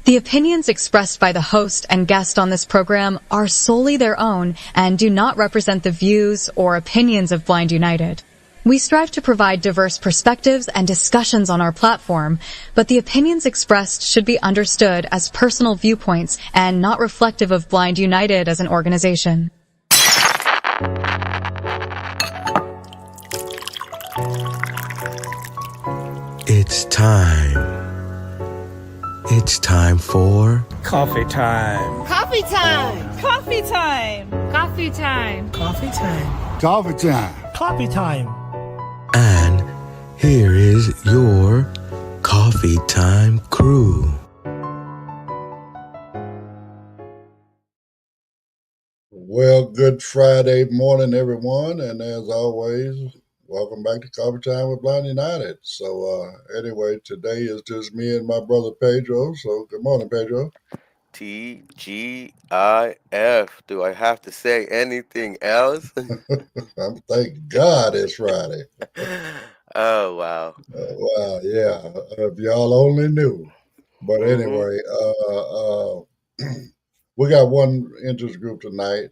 The opinions expressed by the host and guest on this program are solely their own and do not represent the views or opinions of Blind United. We strive to provide diverse perspectives and discussions on our platform, but the opinions expressed should be understood as personal viewpoints and not reflective of Blind United as an organization. It's time. It's time for coffee time. Coffee time. Coffee time. Coffee time. Coffee time. Coffee time. Coffee time. And here is your coffee time crew. Well, good Friday morning, everyone. And as always, welcome back to Coffee Time with Blind United. So anyway, today is just me and my brother Pedro. So good morning, Pedro. TGIF. Do I have to say anything else? Thank God it's Friday. Oh, wow. Wow, yeah. If y'all only knew. But anyway, we got one interest group tonight.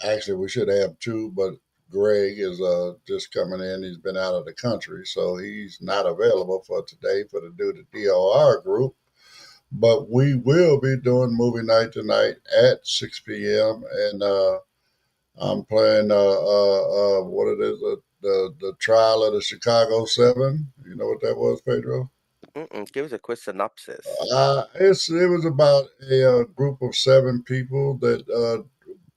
Actually, we should have two, but Greg is just coming in. He's been out of the country, so he's not available for today to do the DOR group. But we will be doing movie night tonight at 6 p.m. And I'm playing what it is, the trial of the Chicago 7. You know what that was, Pedro? Give us a quick synopsis. It was about a group of 7 people that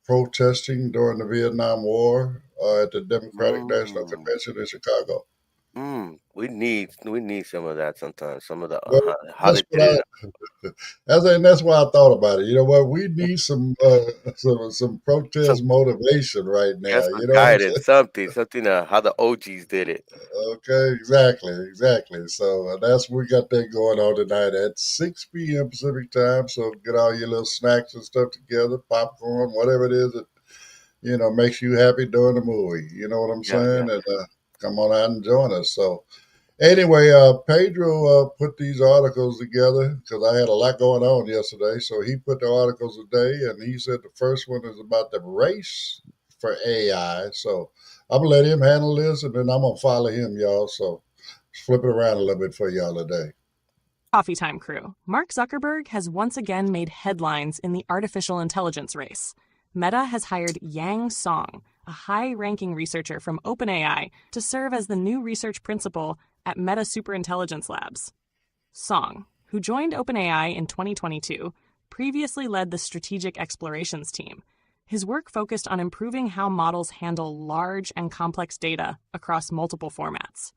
protesting during the Vietnam War at the Democratic National Convention in Chicago. We need some of that sometimes. Some of the Well, how they did it. that's why I thought about it. You know what? We need some protest motivation right now. Yes, You know what I'm saying? guidance, something how the OGs did it. Okay, exactly. So that's we got that going on tonight at 6 p.m. Pacific time. So get all your little snacks and stuff together, popcorn, whatever it is that makes you happy during the movie. You know what I'm saying? Yeah. And come on out and join us. So anyway, Pedro put these articles together because I had a lot going on yesterday. So he put the articles today, and he said the first one is about the race for AI. So I'm going to let him handle this, and then I'm going to follow him, y'all. So flip it around a little bit for y'all today. Coffee time crew. Mark Zuckerberg has once again made headlines in the artificial intelligence race. Meta has hired Yang Song, a high-ranking researcher from OpenAI, to serve as the new research principal at Meta Superintelligence Labs. Song, who joined OpenAI in 2022, previously led the strategic explorations team. His work focused on improving how models handle large and complex data across multiple formats.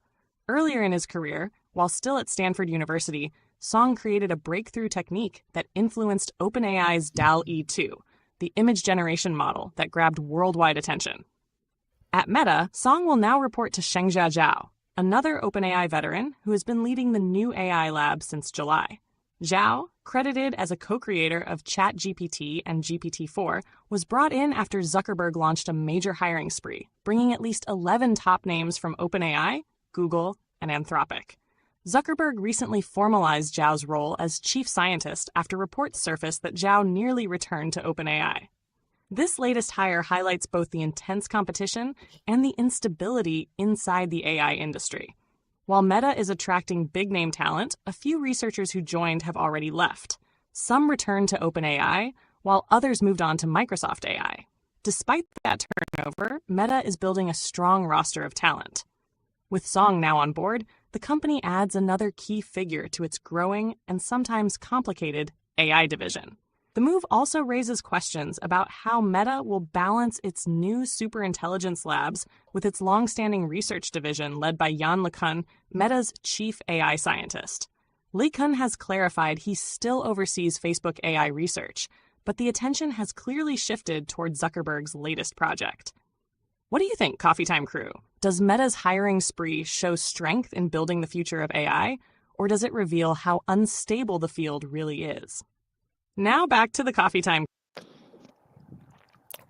Earlier in his career, while still at Stanford University, Song created a breakthrough technique that influenced OpenAI's DALL-E 2, the image generation model that grabbed worldwide attention. At Meta, Song will now report to Shengjia Zhao, another OpenAI veteran who has been leading the new AI lab since July. Zhao, credited as a co-creator of ChatGPT and GPT-4, was brought in after Zuckerberg launched a major hiring spree, bringing at least 11 top names from OpenAI, Google, and Anthropic. Zuckerberg recently formalized Zhao's role as chief scientist after reports surfaced that Zhao nearly returned to OpenAI. This latest hire highlights both the intense competition and the instability inside the AI industry. While Meta is attracting big-name talent, a few researchers who joined have already left. Some returned to OpenAI, while others moved on to Microsoft AI. Despite that turnover, Meta is building a strong roster of talent. With Song now on board, the company adds another key figure to its growing and sometimes complicated AI division. The move also raises questions about how Meta will balance its new superintelligence labs with its long-standing research division led by Yann LeCun, Meta's chief AI scientist. LeCun has clarified he still oversees Facebook AI research, but the attention has clearly shifted toward Zuckerberg's latest project. What do you think, Coffee Time crew? Does Meta's hiring spree show strength in building the future of AI, or does it reveal how unstable the field really is? Now back to the Coffee Time.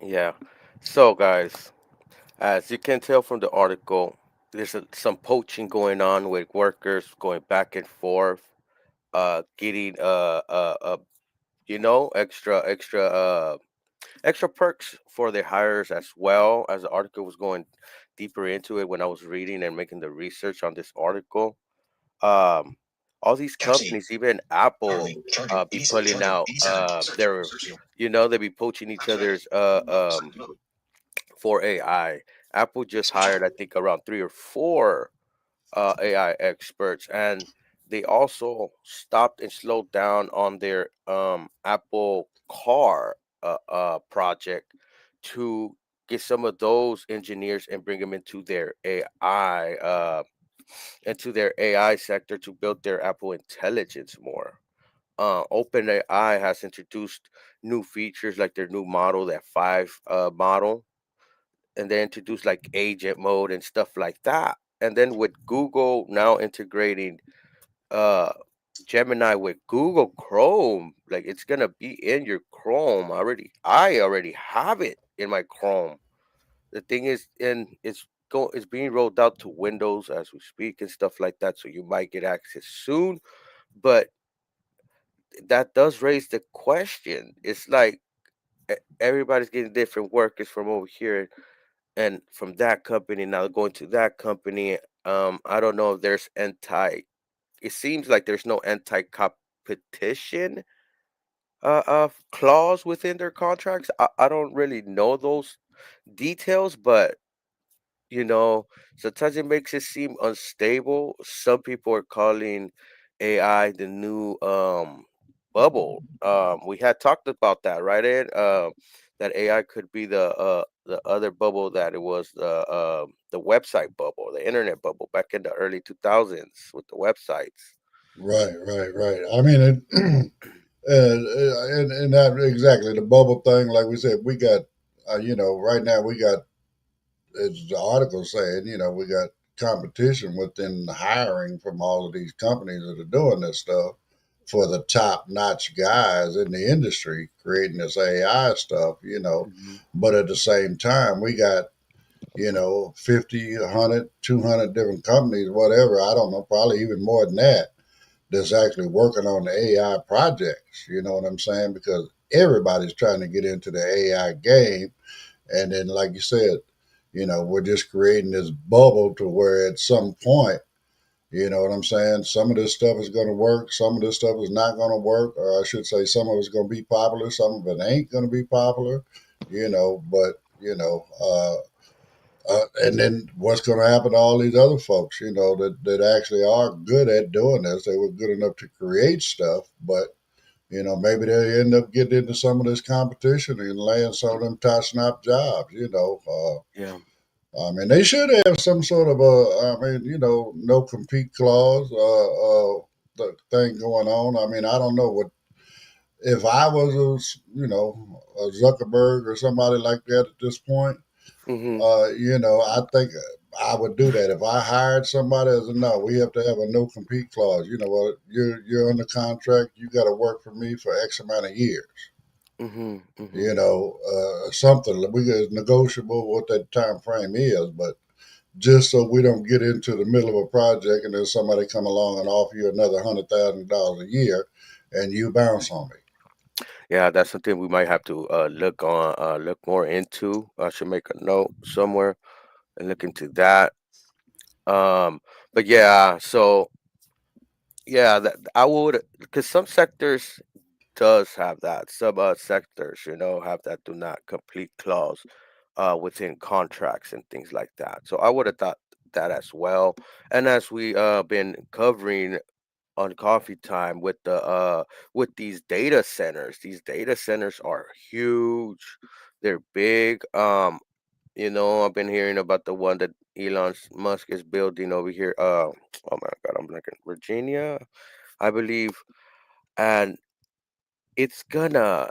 Yeah. So, guys, as you can tell from the article, there's some poaching going on with workers going back and forth getting extra perks for their hires as well. As the article was going deeper into it, when I was reading and making the research on this article, um, all these companies, even Apple, be pulling out their, they be poaching each other's for AI. Apple just hired, I think, around three or four AI experts, and they also stopped and slowed down on their Apple Car project to get some of those engineers and bring them into their AI sector to build their Apple Intelligence more. OpenAI has introduced new features like their new model, that 5 model, and they introduced like agent mode and stuff like that. And then with Google now integrating uh Gemini with Google Chrome, like it's gonna be in your Chrome already. I already have it in my Chrome. The thing is, and it's being rolled out to Windows as we speak and stuff like that. So you might get access soon, but that does raise the question. It's like everybody's getting different workers from over here and from that company now going to that company. I don't know if there's anti. It seems like there's no anti competition clause within their contracts. I don't really know those details, but you know, sometimes it makes it seem unstable. Some people are calling AI the new bubble. We had talked about that, right, Ed? That AI could be the other bubble, that it was the website bubble, the internet bubble back in the early 2000s with the websites. Right, right, right. I mean, and that exactly the bubble thing. Like we said, we got, right now we got, as the article saying, we got competition within the hiring from all of these companies that are doing this stuff for the top notch guys in the industry creating this AI stuff. Hmm. But at the same time, we got 50, 100, 200 different companies, whatever. I don't know, probably even more than that, that's actually working on the AI projects. You know what I'm saying? Because everybody's trying to get into the AI game. And then, like you said, we're just creating this bubble to where at some point, you know what I'm saying? Some of this stuff is going to work. Some of this stuff is not going to work. Or I should say, some of it's going to be popular. Some of it ain't going to be popular, but, and then what's going to happen to all these other folks, that actually are good at doing this? They were good enough to create stuff, but maybe they end up getting into some of this competition and land some of them top snap jobs. Yeah. I mean, they should have some sort of no compete clause, the thing going on. I mean, I don't know what if I was a Zuckerberg or somebody like that at this point. Hmm. I think I would do that if I hired somebody. As a no, we have to have a no compete clause. You know what? You're under contract. You got to work for me for X amount of years. Hmm. Hmm. Something we is negotiable what that time frame is, but just so we don't get into the middle of a project and then somebody come along and offer you another $100,000 a year, and you bounce on me. Yeah, that's something we might have to look more into. I should make a note somewhere and look into that. Um, but yeah, so yeah, that I would, because some sectors does have that. Some sectors, have that do not complete clause within contracts and things like that. So I would have thought that as well. And as we been covering on coffee time with these data centers are huge. They're big. I've been hearing about the one that Elon Musk is building over here. Oh my God, I'm like in Virginia, I believe, and it's gonna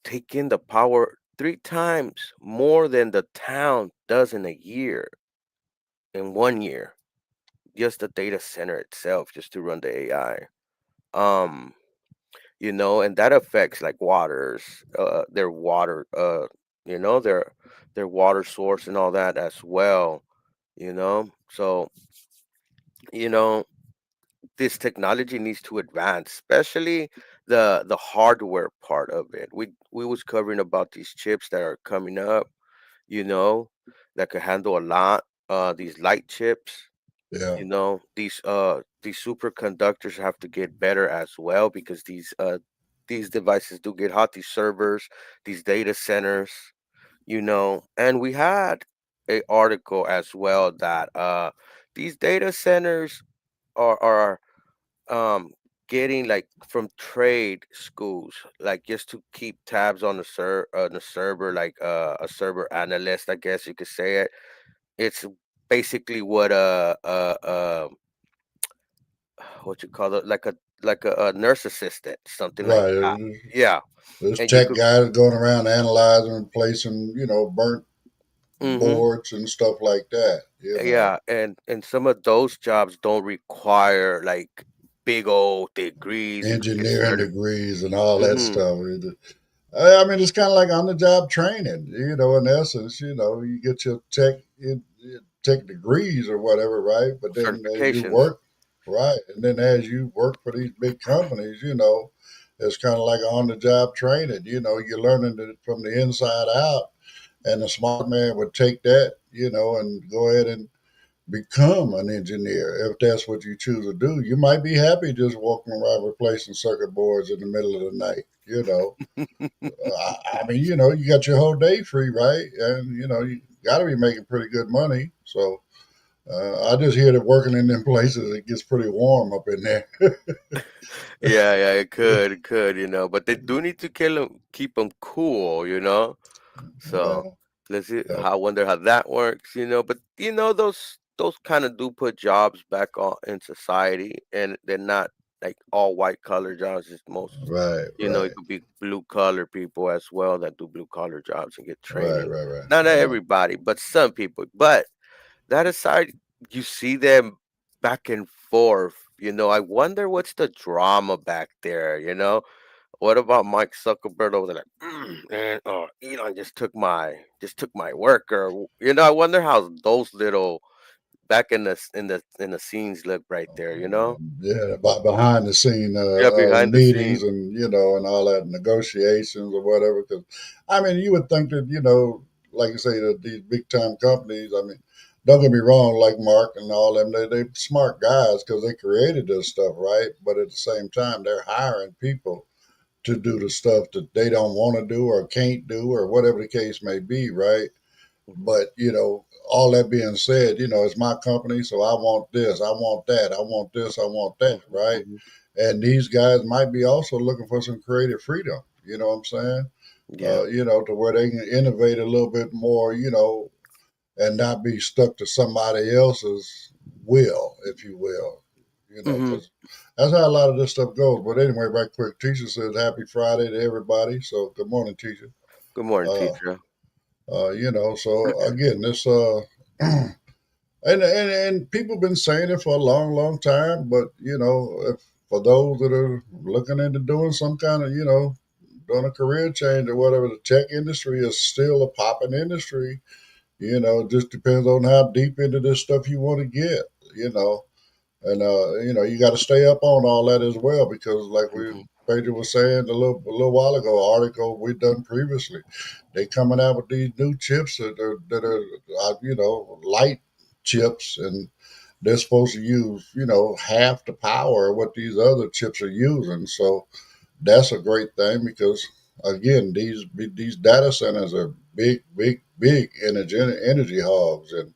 take in the power 3 times more than the town does in a year, in 1 year. Just the data center itself, just to run the AI. Um, and that affects like waters, their water, their water source and all that as well. So, you know, this technology needs to advance, especially the hardware part of it. We was covering about these chips that are coming up, you know, that could handle a lot. These light chips, Yeah. these superconductors have to get better as well because these devices do get hot. These servers, these data centers, and we had a article as well that these data centers are um getting like from trade schools, like just to keep tabs on the server, like a server analyst, I guess you could say it. It's basically what what you call it, like a nurse assistant, something like Right. that. Yeah, There's and you tech could. guys going around analyzing, replacing, burnt Hmm. boards and stuff like that. Yeah, and some of those jobs don't require like big old degrees. You could get Engineering started. degrees and all that Hmm. stuff. I mean, it's kind of like on the job training, in essence, you get your tech degrees or whatever, right? But then as you Certifications. work, right? And then as you work for these big companies, it's kind of like on the job training. You're learning it from the inside out. And a smart man would take that, and go ahead and become an engineer if that's what you choose to do. You might be happy just walking around replacing circuit boards in the middle of the night. I mean, you got your whole day free, right? And you got to be making pretty good money. So I just hear that working in them places, it gets pretty warm up in there. Yeah, yeah, it could, but they do need to keep them cool. So Yeah, let's see. yeah, I wonder how that works. But those kind of do put jobs back on in society, and they're not like all white collar jobs. It's most, right, it right, could be blue collar people as well that do blue collar jobs and get right, training. right, right. Not I know. everybody, but some people. But that aside, you see them back and forth. I wonder what's the drama back there. What about Mike Zuckerberg over there? Like, man, Elon just took my work, or I wonder how those little back in the scenes look right there. Yeah, behind the scene Yeah, behind the meetings scene. and and all that negotiations or whatever. Because I mean, you would think that like you say, that these big time companies. I mean, don't get me wrong, like Mark and all them, they smart guys because they created this stuff, right? But at the same time, they're hiring people to do the stuff that they don't want to do or can't do or whatever the case may be, right? Mhm, But all that being said, it's my company, so I want this, I want that, I want this, I want that, mhm, right? mhm. And these guys might be also looking for some creative freedom. You know what I'm saying? Yeah. To where they can innovate a little bit more, and not be stuck to somebody else's will, if you will. Hmm. Because that's how a lot of this stuff goes. But anyway, right quick, teacher says happy Friday to everybody. So good morning, teacher. Good morning, Uh, teacher. so again, this and people been saying it for a long, long time. But if for those that are looking into doing some kind of doing a career change or whatever, the tech industry is still a popping industry. It just depends on how deep into this stuff you want to get. You know, and you got to stay up on all that as well because, like Hmm. Pedro was saying a little while ago, article we done previously, they coming out with these new chips that are light chips, and they're supposed to use half the power of what these other chips are using. So that's a great thing because again, these data centers are big, big, big energy hogs, and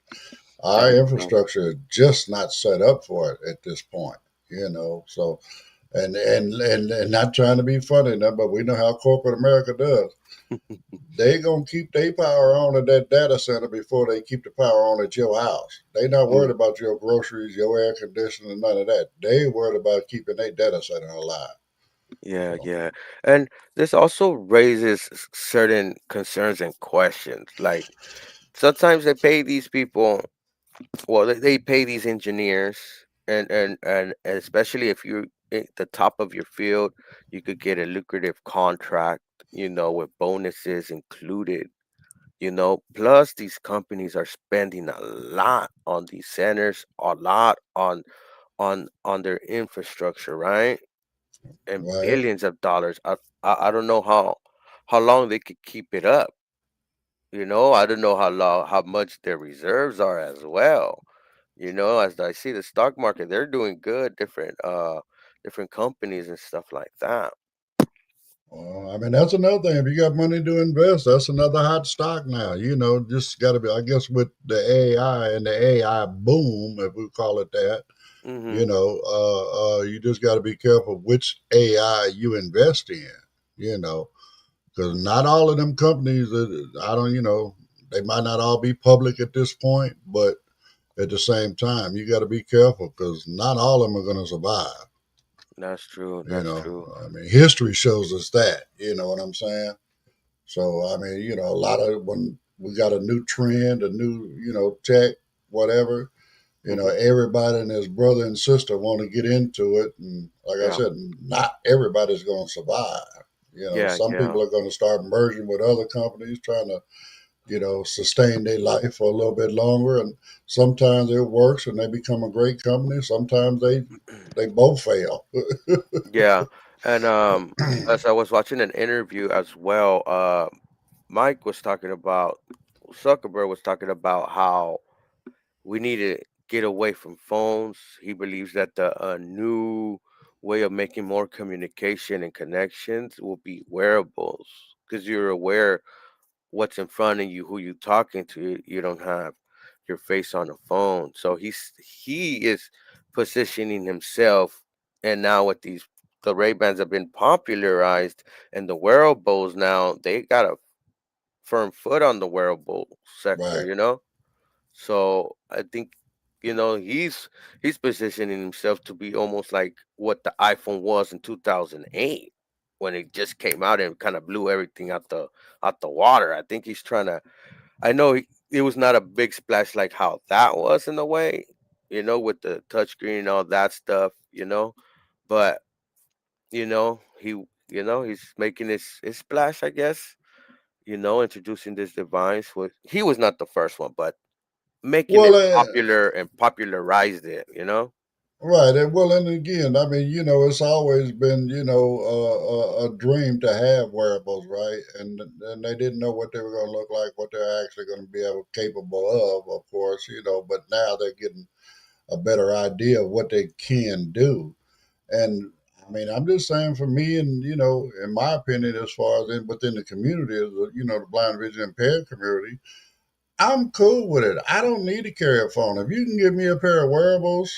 There our you go. infrastructure is just not set up for it at this point. So and not trying to be funny now, but we know how corporate America does. They gonna keep their power on at that data center before they keep the power on at your house. They not worried Mm, about your groceries, your air conditioning, none of that. They worried about keeping their data center alive. yeah, So yeah. And this also raises certain concerns and questions. Like sometimes they pay these people. Well, they pay these engineers, and especially if you're at the top of your field, you could get a lucrative contract, with bonuses included. Plus these companies are spending a lot on these centers, a lot on their infrastructure, right? And right? billions of dollars. I don't know how long they could keep it up. I don't know how much their reserves are as well. As I see the stock market, they're doing good, different companies and stuff like that. Well, I mean, that's another thing. If you got money to invest, that's another hot stock now. Just got to be, I guess, with the AI and the AI boom, if we call it that, Hmm. you just got to be careful which AI you invest in, you know, because not all of them companies, I don't, they might not all be public at this point, but at the same time, you got to be careful because not all of them are going to survive. That's true. You That's know, true. I mean, history shows us that. You know what I'm saying? So I mean, a lot of when we got a new trend, a new tech, whatever. Hmm. Everybody and his brother and sister want to get into it, and like I Yeah. said, not everybody's going to survive. Yeah. Some Yeah. people are going to start merging with other companies, trying to sustain their life for a little bit longer, and sometimes it works and they become a great company. Sometimes they both fail. Yeah. And as I was watching an interview as well, Mike was talking about Zuckerberg was talking about how we need to get away from phones. He believes that the new way of making more communication and connections will be wearables because you're aware what's in front of you, who you're talking to. You don't have your face on the phone. So he is positioning himself, and now with the Ray Bans have been popularized, and the wearables now they got a firm foot on the wearable sector. Right, So I think he's positioning himself to be almost like what the iPhone was in 2008 when it just came out and kind of blew everything out the water. I think he's trying to. I know it was not a big splash like how that was in a way, with the touchscreen and all that stuff, but he's making his splash, I guess. Introducing this device. He was not the first one, but making well, it popular and popularized it. right. And again, I mean, it's always been, a dream to have wearables, right? And they didn't know what they were going to look like, what they're actually going to be capable of course, but now they're getting a better idea of what they can do. And I mean, I'm just saying for me, and in my opinion, as far as within the community, the blind vision impaired community, I'm cool with it. I don't need to carry a phone. If you can give me a pair of wearables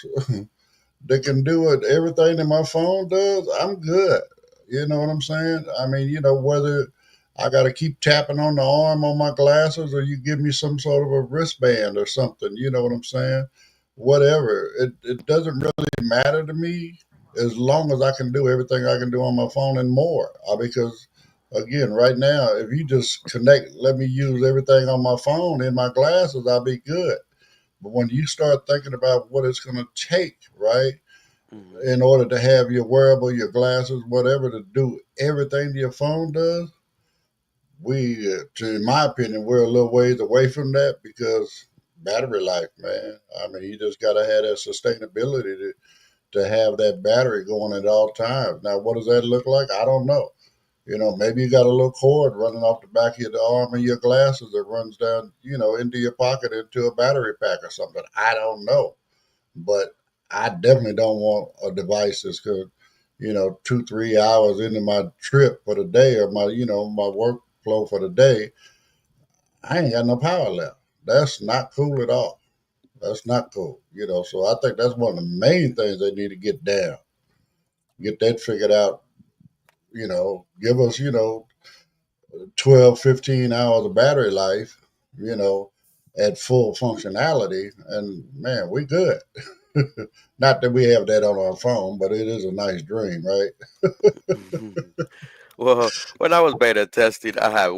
that can do it everything that my phone does, I'm good. You know what I'm saying? I mean, whether I got to keep tapping on the arm on my glasses or you give me some sort of a wristband or something, you know what I'm saying? Whatever. It doesn't really matter to me as long as I can do everything I can do on my phone and more. Because again, right now, if you just let me use everything on my phone in my glasses, I'll be good. But when you start thinking about what it's going to take, right, Hmm. in order to have your wearable, your glasses, whatever, to do everything your phone does, in my opinion, we're a little ways away from that because battery life, man. I mean, you just got to have that sustainability to have that battery going at all times. Now, what does that look like? I don't know. Maybe you got a little cord running off the back of the arm of your glasses that runs down, into your pocket into a battery pack or something. I don't know. But I definitely don't want a device that's good, 2, 3 hours into my trip for the day or my workflow for the day. I ain't got no power left. That's not cool at all. That's not cool. So I think that's one of the main things they need to get down, get that figured out. Give us, 12, 15 hours of battery life, you know, at full functionality. And man, we good. Not that we have that on our phone, but it is a nice dream, right? Well, when I was beta testing, I had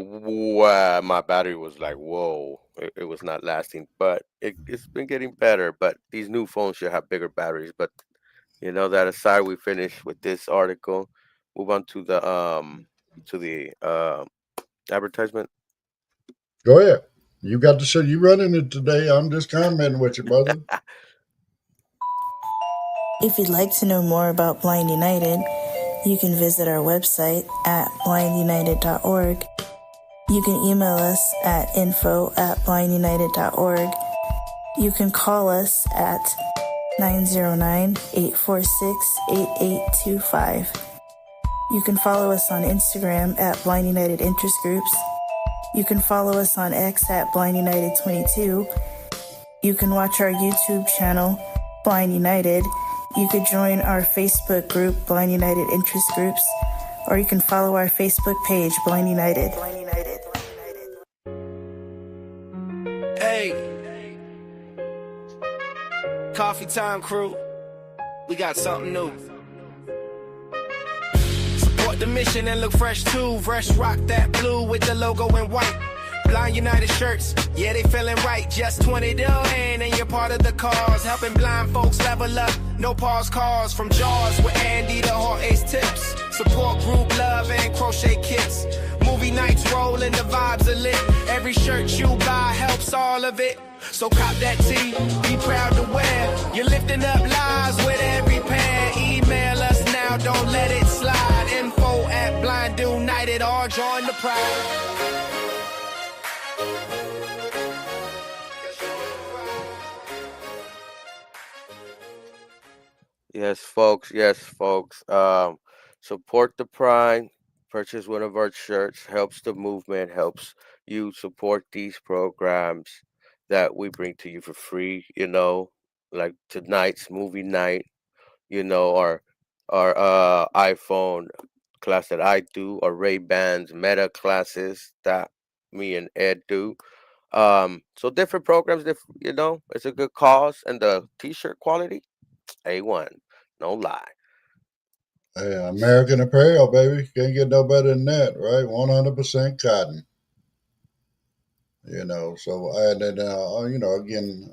my battery was like, whoa, it was not lasting, but it's been getting better. But these new phones should have bigger batteries. But that aside, we finish with this article. Move on to the advertisement. Go ahead. You got the show. You running it today. I'm just commenting with you, brother. If you'd like to know more about Blind United, you can visit our website at blindunited.org. You can email us at info@blindunited.org. You can call us at 909-846-8825. You can follow us on Instagram at Blind United Interest Groups. You can follow us on X at Blind United 22. You can watch our YouTube channel, Blind United. You could join our Facebook group, Blind United Interest Groups, or you can follow our Facebook page, Blind United. Hey, Coffee Time crew, we got something new. Support the mission and look fresh too. Fresh rock that blue with the logo in white. Blind United shirts, yeah, they feeling right. Just 20 to hand and you're part of the cause. Helping blind folks level up, no pause cars. From Jaws with Andy to Hall Ace tips. Support group love and crochet kits. Movie nights rolling, the vibes are lit. Every shirt you buy helps all of it. So cop that tee, be proud to wear. You're lifting up lives with every pair. Email us now, don't let it slide. Info@Blind United or join the pride. Yes, folks. Yes, folks. Support the Pride. Purchase one of our shirts. Helps the movement. Helps you support these programs that we bring to you for free. Like tonight's movie night. Our iPhone class that I do, or Ray-Bans Meta classes that me and Ed do. So different programs. It's a good cause, and the T-shirt quality, A1. No lie. Hey, American Apparel, baby. Can't get no better than that, right? 100% cotton. So and then again,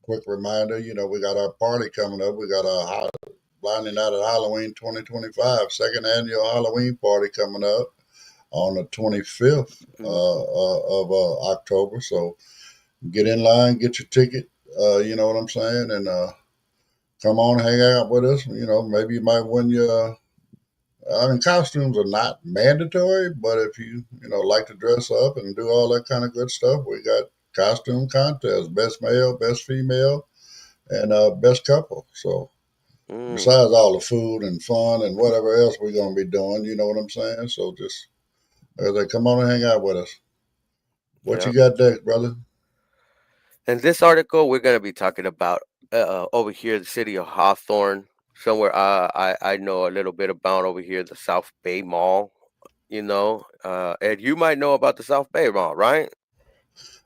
quick reminder, we got our party coming up. We got our Blinding Out at Halloween 2025, second annual Halloween party coming up on the 25th of October. So get in line, get your ticket. You know what I'm saying, and come on, hang out with us. Maybe you might win your. Costumes are not mandatory, but if you like to dress up and do all that kind of good stuff, we got costume contests: best male, best female, and best couple. So besides all the food and fun and whatever else we're gonna be doing, you know what I'm saying. So just come on and hang out with us. What you got next, brother? In this article, we're going to be talking about over here, the city of Hawthorne, somewhere I know a little bit about over here, the South Bay Mall. Ed, you might know about the South Bay Mall, right?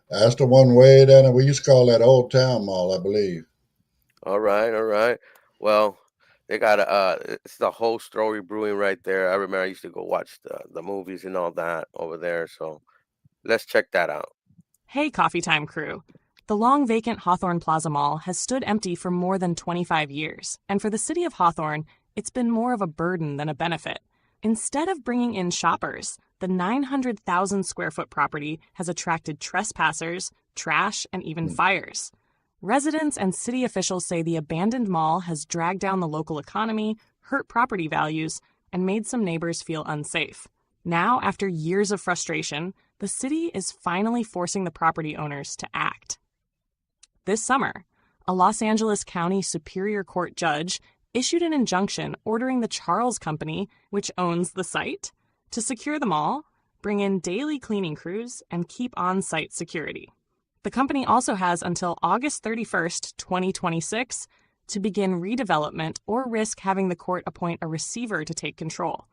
That's the one way down there. We used to call that Old Town Mall, I believe. All right. Well, they got it's the whole story brewing right there. I remember I used to go watch the movies and all that over there. So let's check that out. Hey, Coffee Time crew. The long vacant Hawthorne Plaza Mall has stood empty for more than 25 years, and for the city of Hawthorne, it's been more of a burden than a benefit. Instead of bringing in shoppers, the 900,000 square foot property has attracted trespassers, trash, and even fires. Residents and city officials say the abandoned mall has dragged down the local economy, hurt property values, and made some neighbors feel unsafe. Now, after years of frustration, the city is finally forcing the property owners to act. This summer, a Los Angeles County Superior Court judge issued an injunction ordering the Charles Company, which owns the site, to secure the mall, bring in daily cleaning crews, and keep on-site security. The company also has until August 31st, 2026, to begin redevelopment or risk having the court appoint a receiver to take control.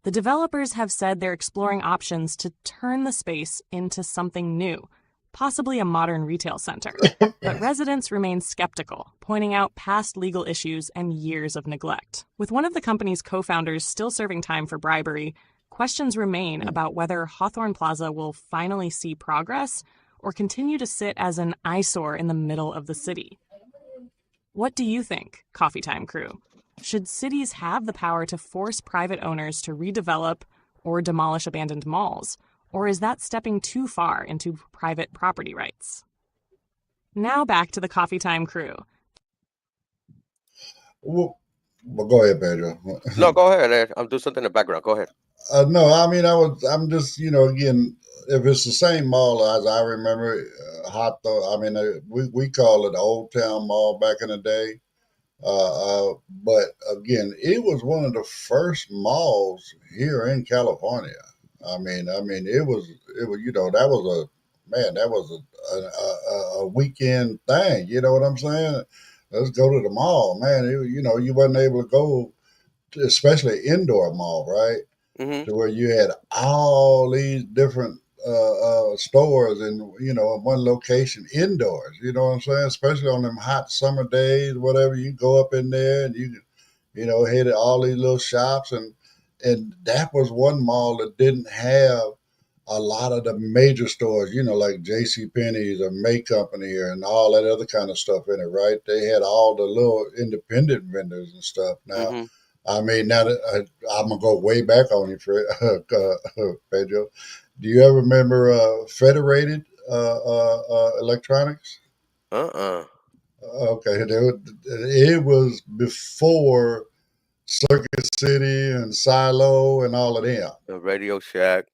The developers have said they're exploring options to turn the space into something new, possibly a modern retail center. But residents remain skeptical, pointing out past legal issues and years of neglect. With one of the company's co-founders still serving time for bribery, questions remain about whether Hawthorne Plaza will finally see progress or continue to sit as an eyesore in the middle of the city. What do you think, Coffee Time crew? Should cities have the power to force private owners to redevelop or demolish abandoned malls? Or is that stepping too far into private property rights? Now back to the Coffee Time crew. Well, well, go ahead, Pedro. No, go ahead, Ed. I'm doing something in the background. Go ahead. No, I mean, I'm just, again, if it's the same mall as I remember, Hawthorne, I mean, we call it Old Town Mall back in the day. But again, it was one of the first malls here in California. I mean, it was, that was that was a weekend thing. You know what I'm saying? Let's go to the mall, man. You wasn't able to go, especially indoor mall, right? Mm-hmm. To where you had all these different stores in one location indoors. You know what I'm saying? Especially on them hot summer days, whatever. You go up in there and you hit all these little shops, and that was one mall that didn't have a lot of the major stores, like J.C. Penney's or May Company and all that other kind of stuff in it, right? They had all the little independent vendors and stuff. Now, Mm-hmm. I mean, now that I'm gonna go way back on you, Fred, Pedro. Do you ever remember Federated Electronics? Uh-uh. Okay, it was before Circuit City and Silo and all of them. The Radio Shack.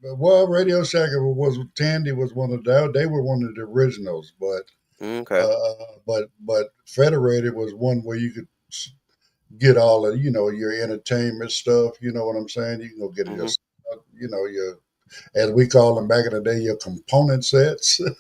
Well, Radio Shack was Tandy was one of they were one of the originals, Okay. but Federated was one where you could get all of your entertainment stuff. You know what I'm saying? You can go get your Mm-hmm. your, as we call them back in the day, your component sets. you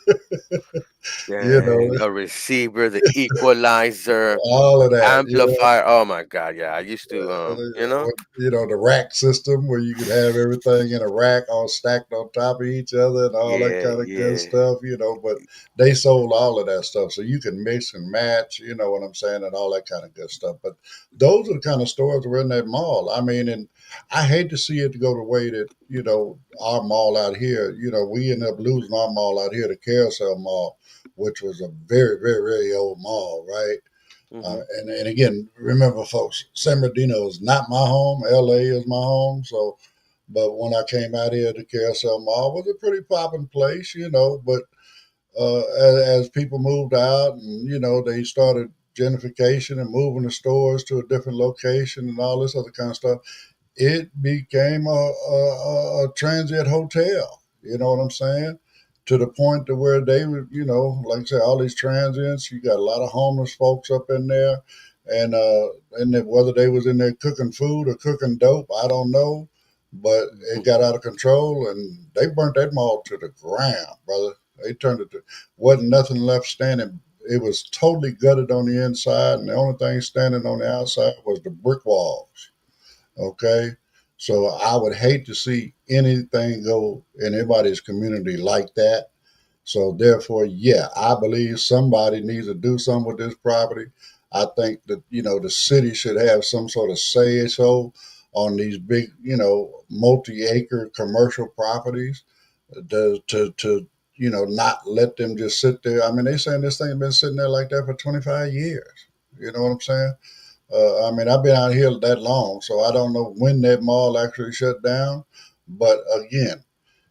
know Dang, a receiver, the equalizer, all of that. amplifier. Oh my God, yeah. I used to, The rack system where you could have everything in a rack all stacked on top of each other and all that Yeah, kind of good yeah. stuff. But they sold all of that stuff, so you can mix and match. You know what I'm saying, and all that kind of good stuff. But those are the kind of stores that were in that mall. I mean, and I hate to see it go the way that our mall out here. We ended up losing our mall out here, the Carousel Mall, which was a very, very, very old mall, right? Mm-hmm. And again, remember, folks, San Bernardino is not my home. LA is my home. So, but when I came out here, the Carousel Mall was a pretty popping place. But as people moved out and they started gentrification and moving the stores to a different location and all this other kind of stuff, it became a transient hotel. You know what I'm saying? To the point to where they were, like I said, all these transients. You got a lot of homeless folks up in there, and whether they was in there cooking food or cooking dope, I don't know. But it got out of control, and they burnt that mall to the ground, brother. They turned it to wasn't nothing left standing. It was totally gutted on the inside, and the only thing standing on the outside was the brick walls. Okay. So I would hate to see anything go in anybody's community like that. So therefore, yeah, I believe somebody needs to do something with this property. I think that, the city should have some sort of say so on these big, multi-acre commercial properties to not let them just sit there. I mean, they saying this thing has been sitting there like that for 25 years. You know what I'm saying? I mean, I've been out here that long, so I don't know when that mall actually shut down. But again,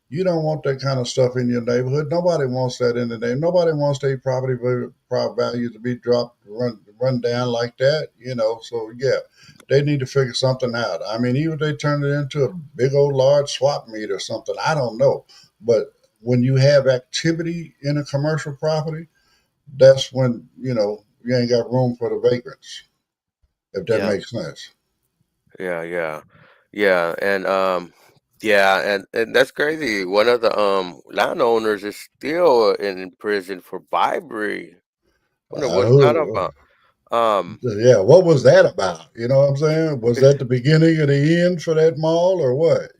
you don't want that kind of stuff in your neighborhood. Nobody wants that in the neighborhood. Nobody wants their property value to be dropped, run down like that. So yeah, they need to figure something out. I mean, even if they turn it into a big old large swap meet or something, I don't know. But when you have activity in a commercial property, that's when you ain't got room for the vagrants, if that Yeah, makes sense. yeah, yeah, yeah, and that's crazy. One of the landowners is still in prison for bribery. Wonder what's that Who, about? Um, yeah, what was that about? You know what I'm saying? Was that the beginning of the end for that mall or what?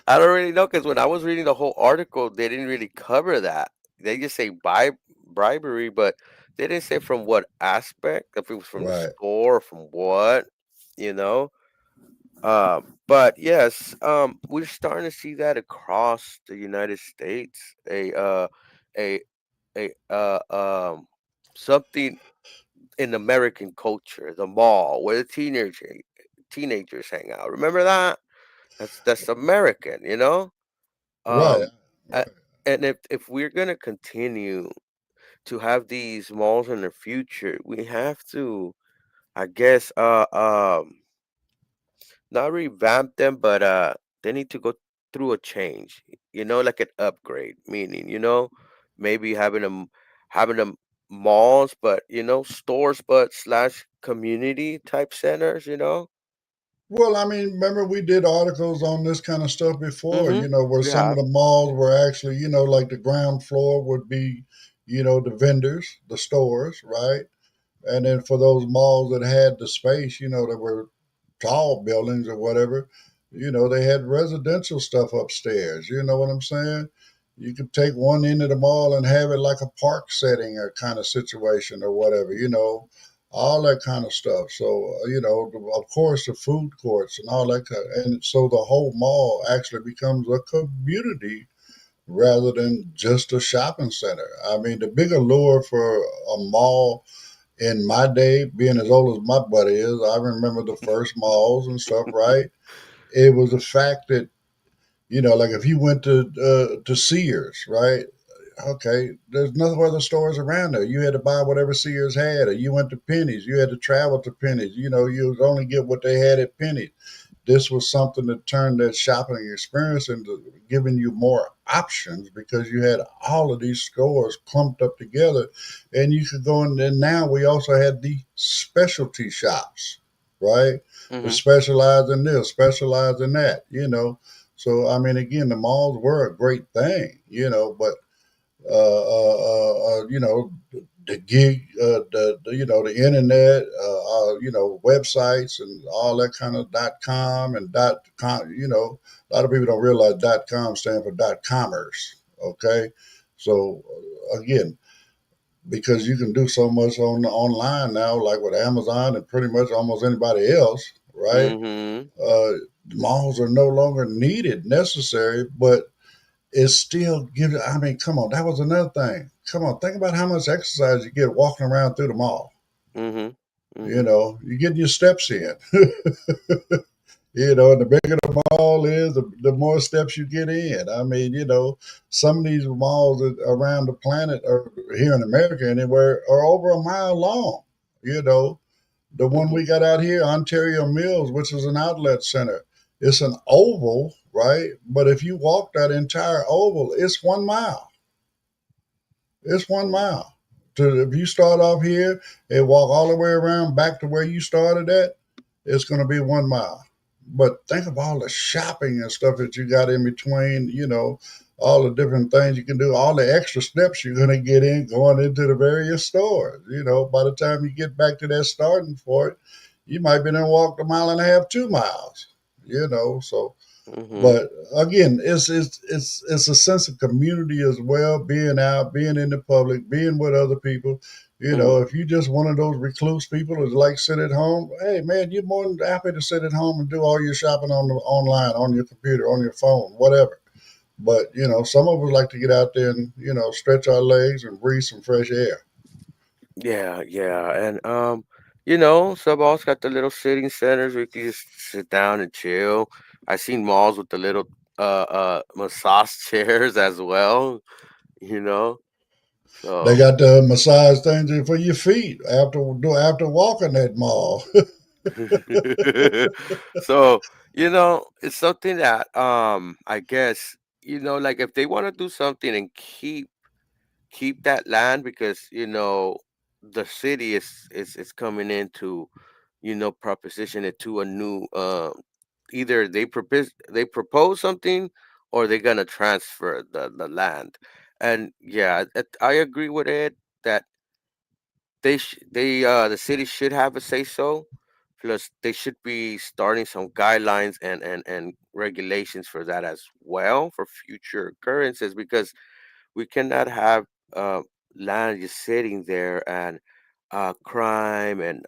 I don't really know because when I was reading the whole article, they didn't really cover that. They just say bribery, but they didn't say from what aspect, if it was from the Right. store or from what, you know. But yes, we're starting to see that across the United States. A a something in American culture, the mall where the teenagers hang out. Remember that? That's American, you know. Right. Um, a- and if we're gonna continue to have these malls in the future, we have to I guess not revamp them, but they need to go through a change. Like an upgrade, meaning maybe having them malls, but stores, but slash community type centers. Well, I mean, remember we did articles on this kind of stuff before, Mm-hmm. where We some of have. the malls were actually, like the ground floor would be, the vendors, the stores, right? And then for those malls that had the space, that were tall buildings or whatever, they had residential stuff upstairs. You know what I'm saying? You could take one end of the mall and have it like a park setting or kind of situation or whatever, all that kind of stuff. So, of course, the food courts and all that kind and so the whole mall actually becomes a community rather than just a shopping center. I mean, the big allure for a mall in my day, being as old as my buddy is, I remember the first malls and stuff, right? It was the fact that, like if you went to Sears, right? Okay, there's no other stores around there. You had to buy whatever Sears had, or you went to Penny's. You had to travel to Penny's. You would only get what they had at Penny's. This was something that turned that shopping experience into giving you more options because you had all of these stores clumped up together and you could go in. And now we also had the specialty shops, right? That Mm-hmm. specialize in this, specialize in that, So, I mean, again, the malls were a great thing, but the gig, the internet, websites and all that kind of .com and .com. A lot of people don't realize .com stand for .commerce. Okay, so again, because you can do so much online now, like with Amazon and pretty much almost anybody else, right? Mm-hmm. Uh, Malls are no longer needed, necessary, but it still gives. I mean, come on, that was another thing. Come on, think about how much exercise you get walking around through the mall. Mm-hmm. Mm-hmm. You're getting your steps in. And the bigger the mall is, the more steps you get in. I mean, some of these malls around the planet, or here in America anywhere, are over a mile long. You know, the one Mm-hmm. we got out here, Ontario Mills, which is an outlet center, it's an oval, right? But if you walk that entire oval, it's 1 mile. It's 1 mile. If you start off here and walk all the way around back to where you started at, it's going to be 1 mile. But think of all the shopping and stuff that you got in between, all the different things you can do, all the extra steps you're going to get in going into the various stores. By the time you get back to that starting point, you might be there and walk a mile and a half, 2 miles, so Mm-hmm. but again, it's a sense of community as well, being out, being in the public, being with other people. Mm-hmm. If you just one of those recluse people that like sit at home, hey man, you're more than happy to sit at home and do all your shopping online, on your computer, on your phone, whatever. But some of us like to get out there and stretch our legs and breathe some fresh air. Yeah, yeah, and some malls got the little sitting centers where you can just sit down and chill. I seen malls with the little massage chairs as well. You know, They so got the massage things for your feet after walking that mall. so it's something that I guess like if they want to do something and keep that land because the city is coming in to proposition it to a new either they propose something or they're gonna transfer the land. And yeah, I agree with it that the city should have a say so, plus they should be starting some guidelines and regulations for that as well for future occurrences, because we cannot have uh, land just sitting there and crime and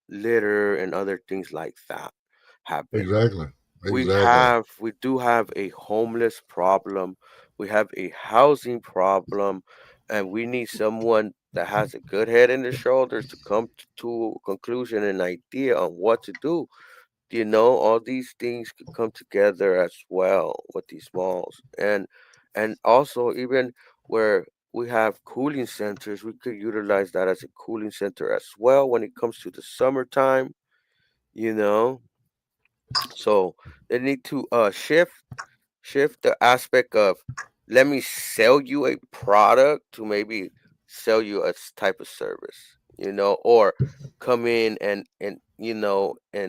litter and other things like that happen. Exactly. We Exactly. have we do have a homeless problem. We have a housing problem, and we need someone that has a good head in their shoulders to come to a conclusion and idea on what to do. All these things could come together as well with these malls, and also even where we have cooling centers. We could utilize that as a cooling center as well when it comes to the summertime, you know. So they need to shift the aspect of let me sell you a product to maybe sell you a type of service, or come in and and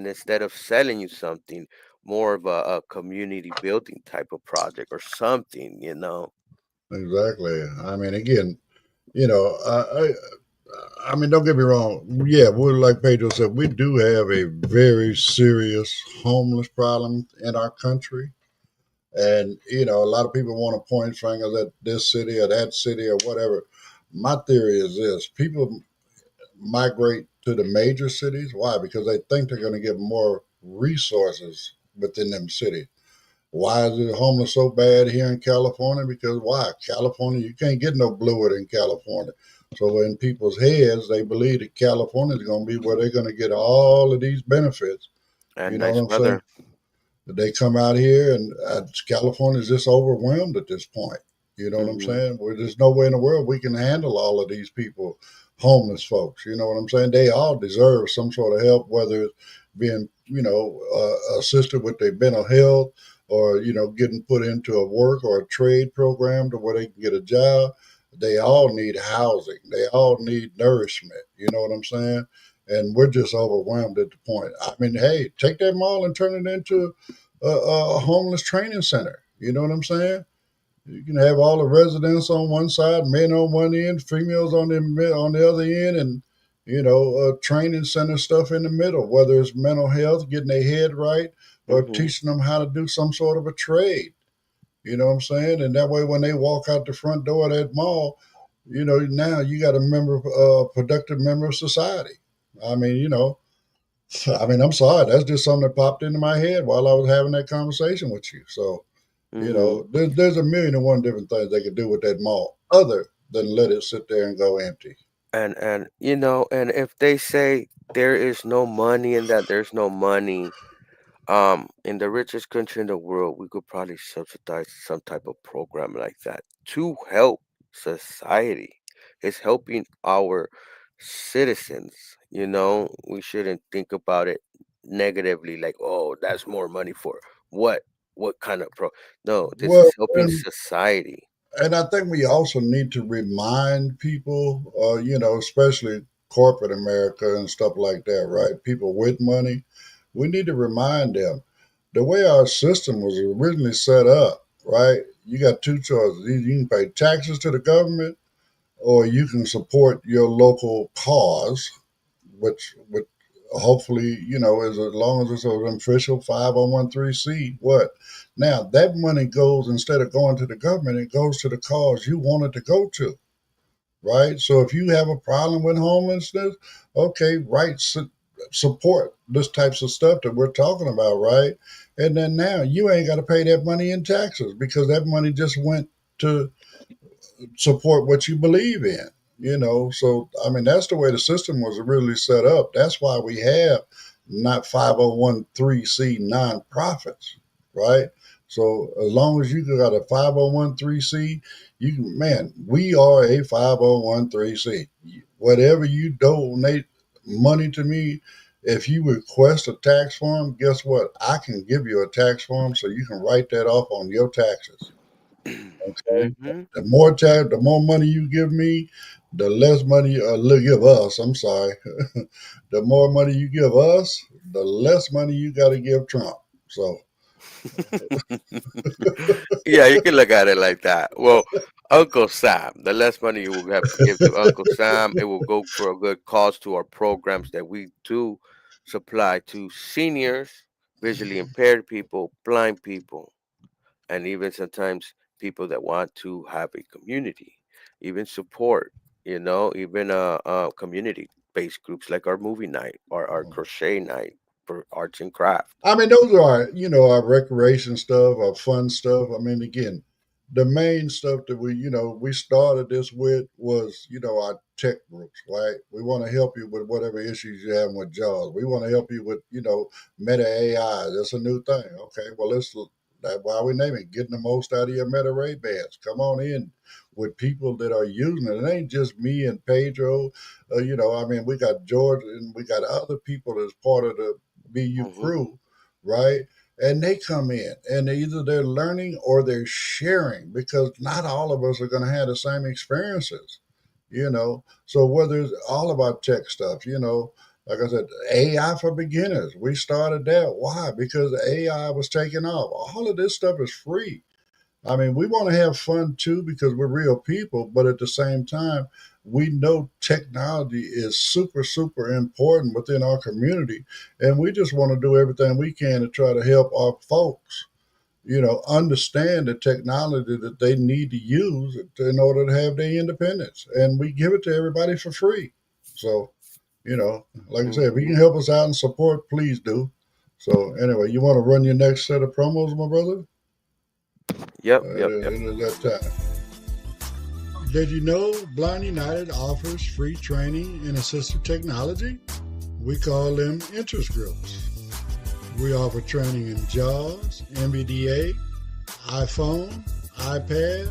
instead of selling you something, more of a community building type of project or something. Exactly. I mean, again, you know, I mean, don't get me wrong. Yeah, we're like Pedro said, we do have a very serious homeless problem in our country. And, a lot of people want to point fingers at this city or that city or whatever. My theory is this: people migrate to the major cities. Why? Because they think they're going to get more resources within them cities. Why is the homeless so bad here in California? Because why? California, you can't get no bluer in California. So in people's heads, they believe that California is going to be where they're going to get all of these benefits. And You know nice what I'm saying? weather. They come out here and California is just overwhelmed at this point. You know what I'm Hmm. saying? Where there's no way in the world we can handle all of these people, homeless folks. You know what I'm saying? They all deserve some sort of help, whether it's being, assisted with their mental health or, getting put into a work or a trade program to where they can get a job. They all need housing. They all need nourishment. You know what I'm saying? And we're just overwhelmed at the point. I mean, hey, take that mall and turn it into a homeless training center. You know what I'm saying? You can have all the residents on one side, men on one end, females on the other end, and training center stuff in the middle. Whether it's mental health, getting their head right, or Hmm. teaching them how to do some sort of a trade. You know what I'm saying? And that way, when they walk out the front door of that mall, now you got a productive member of society. I mean, I'm sorry. That's just something that popped into my head while I was having that conversation with you. So, Hmm. there's a million and one different things they could do with that mall other than let it sit there and go empty. And if they say there is no money and that there's no money, in the richest country in the world, we could probably subsidize some type of program like that to help society. It's helping our citizens. We shouldn't think about it negatively, like, oh, that's more money for what? What kind of pro? No, this Well, is helping society. and I think we also need to remind people, especially corporate America and stuff like that, right? People with money, we need to remind them the way our system was originally set up, right? You got two choices. Either you can pay taxes to the government or you can support your local cause, which would hopefully, is as long as it's an official 501(c). What? Now, that money goes, instead of going to the government, it goes to the cause you want it to go to, right? So if you have a problem with homelessness, okay, right, support this types of stuff that we're talking about, right? And then now you ain't got to pay that money in taxes because that money just went to support what you believe in. So I mean that's the way the system was really set up. That's why we have not 501(c) nonprofits, right? So as long as you got a 501(c), we are a 501(c). Whatever you donate money to me, if you request a tax form, guess what? I can give you a tax form so you can write that off on your taxes. Okay. Hmm. The more money you give me, the less money give us. I'm sorry. The more money you give us, the less money you got to give Trump. So, Yeah, you can look at it like that. Well, Uncle Sam, the less money you will have to give to Uncle Sam, it will go for a good cause to our programs that we do supply to seniors, visually impaired people, blind people, and even sometimes people that want to have a community, even support, even community based groups like our movie night or our crochet night for arts and craft. I mean, those are our recreation stuff, our fun stuff. I mean, again, the main stuff that we started this with was, our tech groups, right? We want to help you with whatever issues you're having with JAWS. We want to help you with, Meta AI. That's a new thing. Okay, well, That's why we name it getting the most out of your Meta Ray Bans. Come on in with people that are using it. It ain't just me and Pedro. I mean, we got George and we got other people that's part of the BU Hmm. crew, right? And they come in and either they're learning or they're sharing because not all of us are going to have the same experiences, So whether it's all about tech stuff, like I said, AI for beginners. We started that. Why? Because AI was taking off. All of this stuff is free. I mean, we want to have fun too because we're real people, but at the same time, we know technology is super, super important within our community. And we just want to do everything we can to try to help our folks, understand the technology that they need to use in order to have their independence. And we give it to everybody for free. So, like I said, if you Hmm. can help us out and support, please do. So, anyway, you want to run your next set of promos, my brother? Yep, yep, yep. It is that time. Did you know Blind United offers free training in assistive technology? We call them interest groups. We offer training in JAWS, NVDA, iPhone, iPad,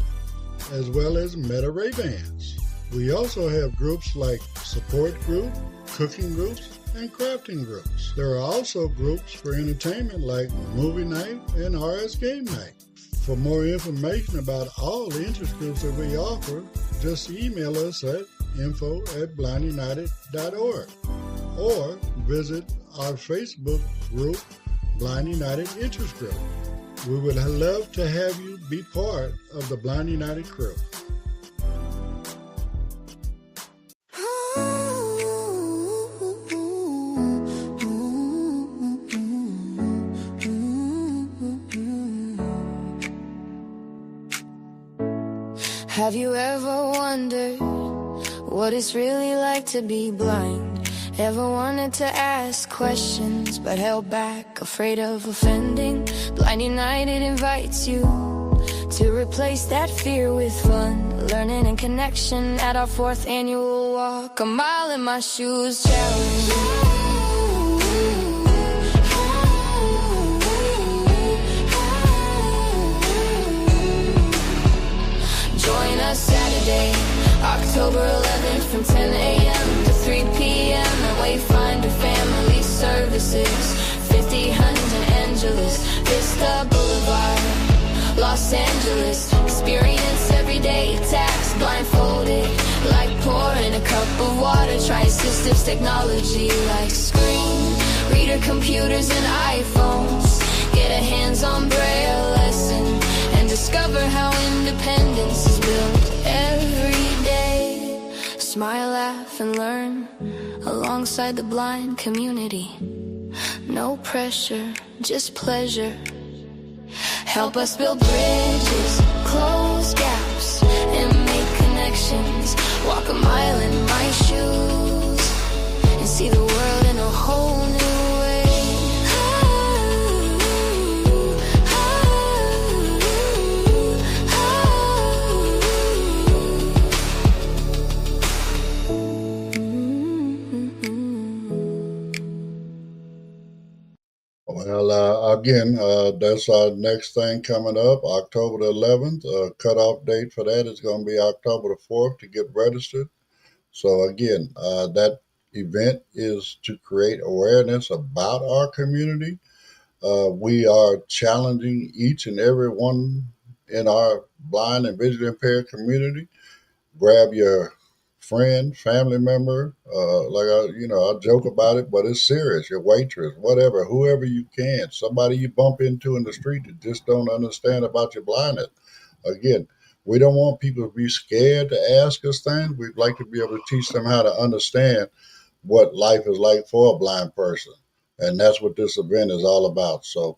as well as Meta Ray Bans. We also have groups like support group, cooking groups, and crafting groups. There are also groups for entertainment like movie night and RS game night. For more information about all the interest groups that we offer, just email us at info@blindunited.org or visit our Facebook group, Blind United Interest Group. We would love to have you be part of the Blind United crew. Have you ever wondered what it's really like to be blind? Ever wanted to ask questions but held back, afraid of offending? Blind United invites you to replace that fear with fun, learning and connection at our 4th annual walk. A mile in my shoes challenge. Join us Saturday, October 11th from 10 a.m. to 3 p.m. at Wayfinder Family Services, 50 Hunt and Angeles, Vista Boulevard, Los Angeles. Experience everyday attacks blindfolded, like pouring a cup of water. Try assistive technology like screen reader computers and iPhones. Get a hands-on braille lesson and discover how independence is built every day. Smile, laugh, and learn alongside the blind community. No pressure, just pleasure. Help us build bridges, close gaps, and make connections. Walk a mile in my shoes and see the world in a whole new way. Well, again, that's our next thing coming up, October the 11th. Cutoff date for that is going to be October the 4th to get registered. So, again, that event is to create awareness about our community. We are challenging each and every one in our blind and visually impaired community. Grab your friend, family member, I joke about it, but it's serious. Your waitress, whatever, whoever you can, somebody you bump into in the street that just don't understand about your blindness. Again, we don't want people to be scared to ask us things. We'd like to be able to teach them how to understand what life is like for a blind person, and that's what this event is all about. So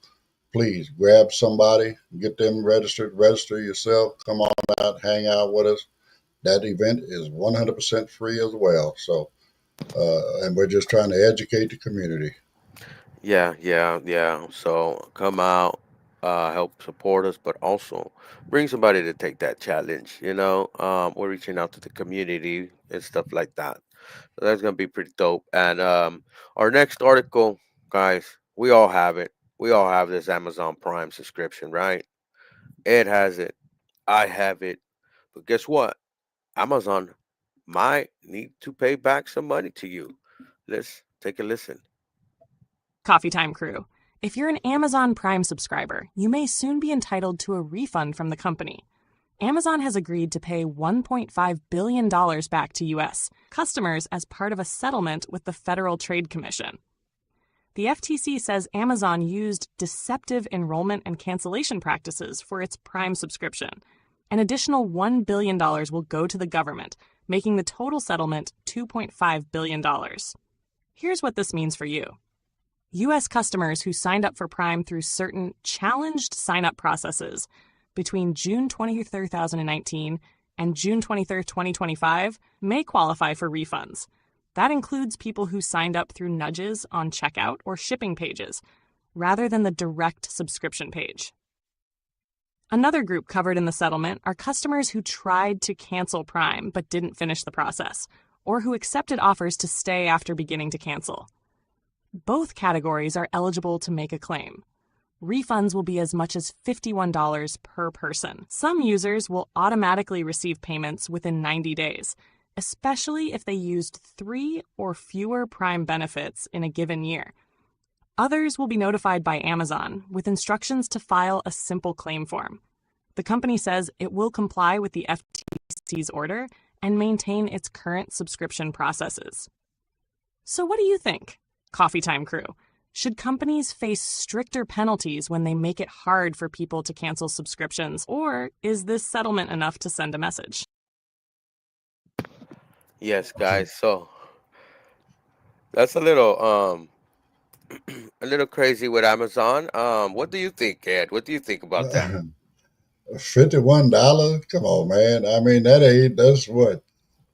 please grab somebody, get them registered, register yourself, come on out, hang out with us. That event is 100% free as well. So, and we're just trying to educate the community. Yeah, yeah, yeah. So come out, help support us, but also bring somebody to take that challenge. We're reaching out to the community and stuff like that. So that's gonna be pretty dope. And our next article, guys, we all have it. We all have this Amazon Prime subscription, right? Ed has it. I have it. But guess what? Amazon might need to pay back some money to you. Let's take a listen. Coffee Time Crew. If you're an Amazon Prime subscriber, you may soon be entitled to a refund from the company. Amazon has agreed to pay $1.5 billion back to U.S. customers as part of a settlement with the Federal Trade Commission. The FTC says Amazon used deceptive enrollment and cancellation practices for its Prime subscription. An additional $1 billion will go to the government, making the total settlement $2.5 billion. Here's what this means for you. U.S. customers who signed up for Prime through certain challenged sign-up processes between June 23, 2019 and June 23, 2025 may qualify for refunds. That includes people who signed up through nudges on checkout or shipping pages, rather than the direct subscription page. Another group covered in the settlement are customers who tried to cancel Prime but didn't finish the process, or who accepted offers to stay after beginning to cancel. Both categories are eligible to make a claim. Refunds will be as much as $51 per person. Some users will automatically receive payments within 90 days, especially if they used 3 or fewer Prime benefits in a given year. Others will be notified by Amazon with instructions to file a simple claim form. The company says it will comply with the FTC's order and maintain its current subscription processes. So what do you think, Coffee Time Crew? Should companies face stricter penalties when they make it hard for people to cancel subscriptions, or is this settlement enough to send a message? Yes, guys. So that's a little a little crazy with Amazon. What do you think, Ed? What do you think about that? $51? Come on, man. I mean, that's what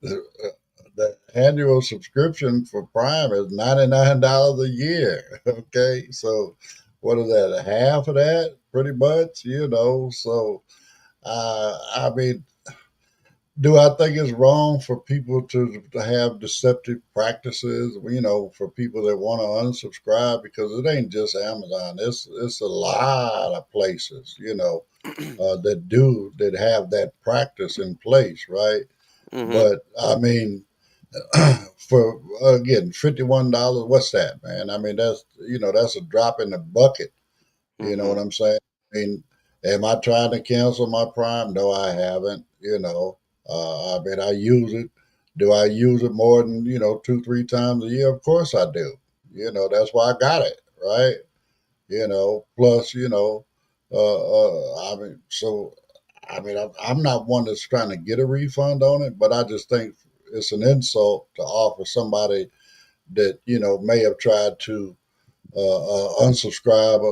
the annual subscription for Prime is $99 a year. Okay, so what is that? Half of that, pretty much. So I mean, do I think it's wrong for people to have deceptive practices? For people that want to unsubscribe, because it ain't just Amazon. It's a lot of places, that have that practice in place, right? Mm-hmm. But I mean, for again, $51, what's that, man? I mean, that's a drop in the bucket. You know Mm-hmm. what I'm saying? I mean, am I trying to cancel my Prime? No, I haven't. I mean, I use it. Do I use it more than 2, 3 times a year? Of course I do. That's why I got it, right? Plus, I mean, so I mean, I'm not one that's trying to get a refund on it, but I just think it's an insult to offer somebody that may have tried to unsubscribe,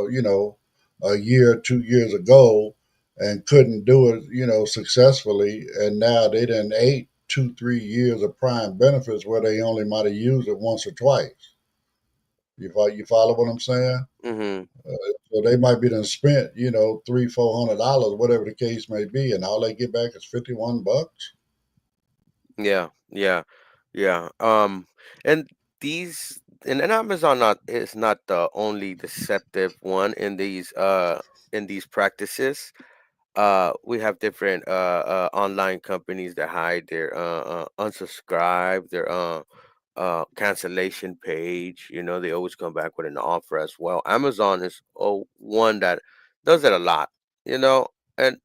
a year, 2 years ago, and couldn't do it, successfully, and now they done ate 2, 3 years of Prime benefits where they only might have used it once or twice. You follow what I'm saying? Mm-hmm. So they might be done spent, $300-400, whatever the case may be, and all they get back is $51. Yeah, yeah, yeah. And and Amazon not is not the only deceptive one in these practices. We have different online companies that hide their unsubscribe, their cancellation page. They always come back with an offer as well. Amazon is one that does it a lot. You know, and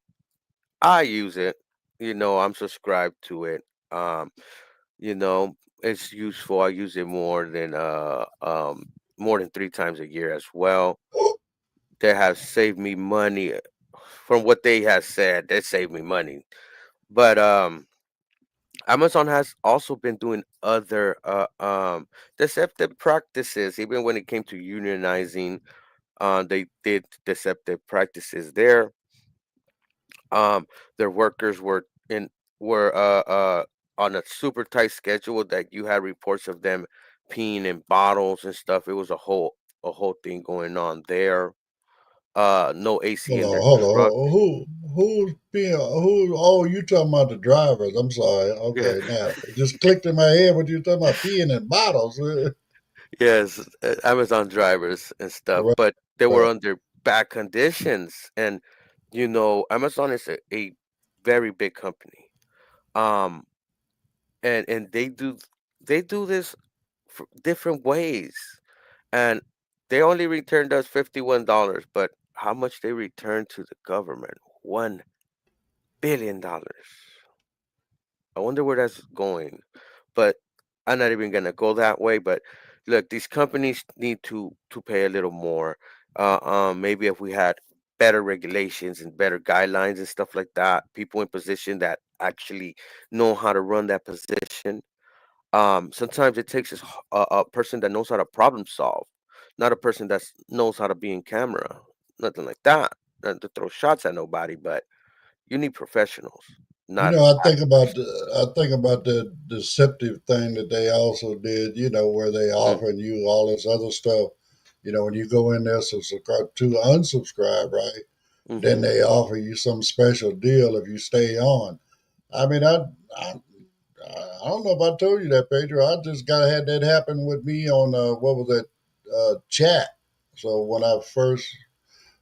I use it. I'm subscribed to it. Um, it's useful. I use it more than 3 times a year as well. They have saved me money from what they have said. They saved me money. But Amazon has also been doing other deceptive practices. Even when it came to unionizing, they did deceptive practices there. Um, their workers were on a super tight schedule that you had reports of them peeing in bottles and stuff. It was a whole thing going on there. No AC Hold in on, their hold on. truck. Who's being who? Oh, you talking about the drivers? I'm sorry. Yeah. Okay, now it just clicked in my head what you talking about peeing in bottles. Yes, Amazon drivers and stuff. Right. But they were Right. under bad conditions. And Amazon is a very big company. Um, and they do this for different ways, and they only returned us $51, but how much they returned to the government? $1 billion. I wonder where that's going, but I'm not even gonna go that way. But look, these companies need to pay a little more. Maybe if we had better regulations and better guidelines and stuff like that, people in position that actually know how to run that position. Sometimes it takes a person that knows how to problem solve, not a person that knows how to be in camera. Nothing like that. Not to throw shots at nobody, but you need professionals, You not know, actors. I think about the deceptive thing that they also did. You know, where they Mm, offering you all this other stuff. You know, when you go in there to subscribe to unsubscribe, right? Then mm-hmm. they offer you some special deal if you stay on. I mean, I, I don't know if I told you that, Pedro. I just got had that happen with me on what was that chat. So when I first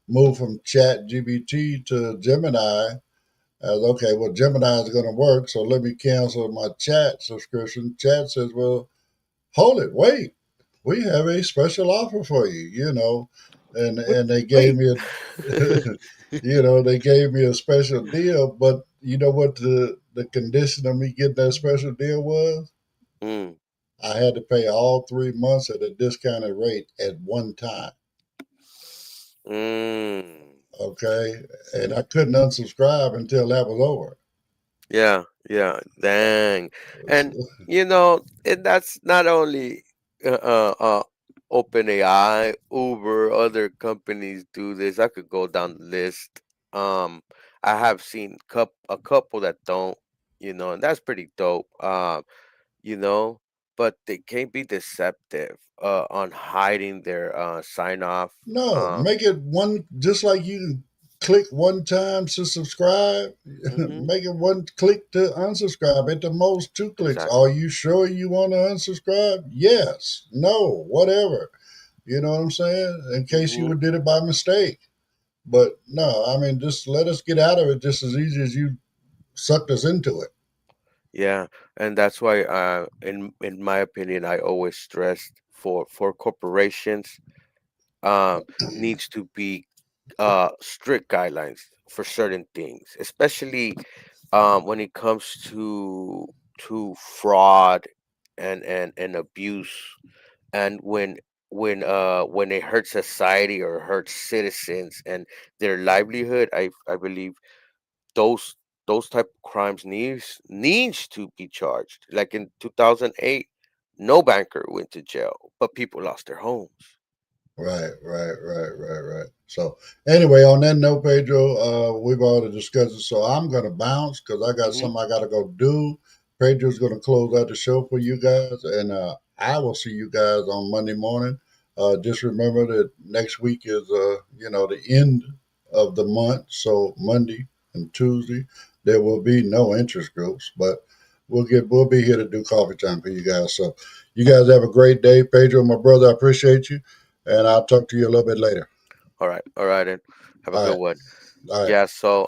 moved from Chat GBT to Gemini, I was okay. Well, Gemini is going to work, so let me cancel my Chat subscription. Chat says, "Well, hold it, wait. We have a special offer for you." You know, What? and they gave Wait. me a, they gave me a special deal. But you know what the condition of me getting that special deal was? Mm, I had to pay all 3 months at a discounted rate at one time. mm. Okay, and I couldn't unsubscribe until that was over. Yeah, yeah, dang. And and that's not only OpenAI, Uber, other companies do this. I could go down the list. I have seen a couple that don't, and that's pretty dope. You know, but they can be deceptive on hiding their sign off. No, Um, make it one just like you can click one time to subscribe. mhm, Make it one click to unsubscribe. At the most, two clicks. Are exactly. you sure you want to unsubscribe? Yes, no, whatever. You know what I'm saying? In case you Mhm. did it by mistake. But no, I mean, just let us get out of it just as easy as you sucked us into it. Yeah, and that's why, in my opinion, I always stressed for corporations, um, needs to be strict guidelines for certain things, especially when it comes to fraud and abuse, and when it hurts society or hurts citizens and their livelihood. I believe those those type of crimes needs to be charged. Like in 2008, no banker went to jail, but people lost their homes. Right. So anyway, on that note, Pedro, we've already discussed it. So I'm gonna bounce because I got Hmm. something I gotta go do. Pedro's gonna close out the show for you guys, and I will see you guys on Monday morning. Just remember that next week is the end of the month, so Monday and Tuesday there will be no interest groups, but we'll be here to do coffee time for you guys. So you guys have a great day, Pedro, my brother. I appreciate you, and I'll talk to you a little bit later. All right, and have a All good right, one. all right, Yeah, so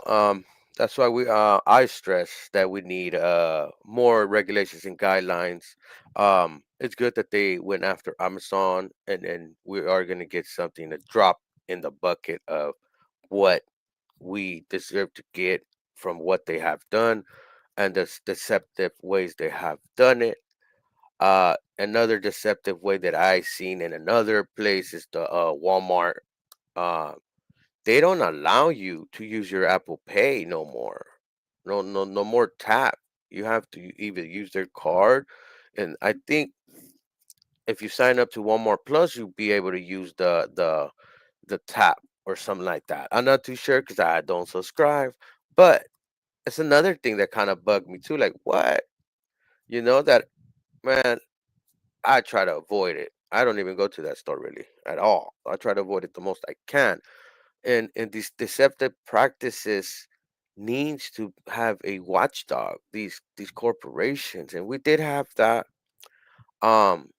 that's why I stress that we need more regulations and guidelines. It's good that they went after Amazon, and we are gonna get something to drop in the bucket of what we deserve to get from what they have done and the deceptive ways they have done it. Another deceptive way that I seen in another place is the Walmart. Uh, they don't allow you to use your Apple Pay no more. No more tap. You have to either use their card, and I think if you sign up to Walmart Plus, you'll be able to use the tap or something like that. I'm not too sure because I don't subscribe, but it's another thing that kind of bugged me too. Like what? That man, I try to avoid it. I don't even go to that store really at all. I try to avoid it the most I can. And these deceptive practices needs to have a watchdog. These corporations, and we did have that. Um,